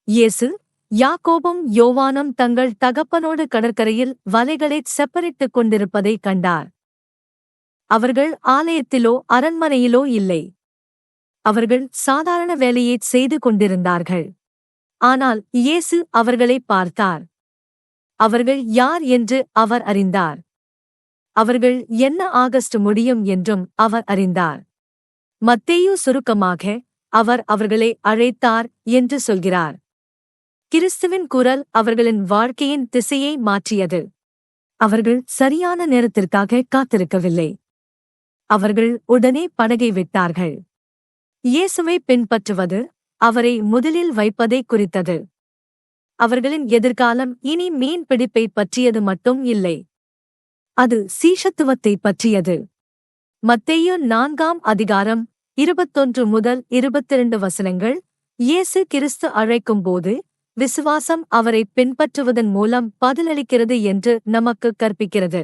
இயேசு யாக்கோபும் யோவானும் தங்கள் தகப்பனோடு கடற்கரையில் வலைகளைச் செப்பனிட்டுக் கொண்டிருப்பதைக் கண்டார். அவர்கள் ஆலயத்திலோ அரண்மனையிலோ இல்லை. அவர்கள் சாதாரண வேலையைச் செய்து கொண்டிருந்தார்கள். ஆனால் இயேசு அவர்களைப் பார்த்தார். அவர்கள் யார் என்று அவர் அறிந்தார். அவர்கள் என்ன ஆகஸ்ட் முடியும் என்றும் அவர் அறிந்தார். மத்தேயு சுருக்கமாக, அவர் அவர்களை அழைத்தார் என்று சொல்கிறார். கிறிஸ்துவின் குரல் அவர்களின் வாழ்க்கையின் திசையை மாற்றியது. அவர்கள் சரியான நேரத்திற்காக காத்திருக்கவில்லை. அவர்கள் உடனே படகை விட்டார்கள். இயேசுவை பின்பற்றுவது அவரை முதலில் வைப்பதை குறித்தது. அவர்களின் எதிர்காலம் இனி மீன் பிடிப்பைப் பற்றியது மட்டும் இல்லை. அது சீஷத்துவத்தைப் பற்றியது. மத்தேயு 4ஆம் அதிகாரம் 21 முதல் 22 வசனங்கள். இயேசு கிறிஸ்து அழைக்கும்போது விசுவாசம் அவரை பின்பற்றுவதன் மூலம் பதிலளிக்கிறது என்று நமக்கு கற்பிக்கிறது.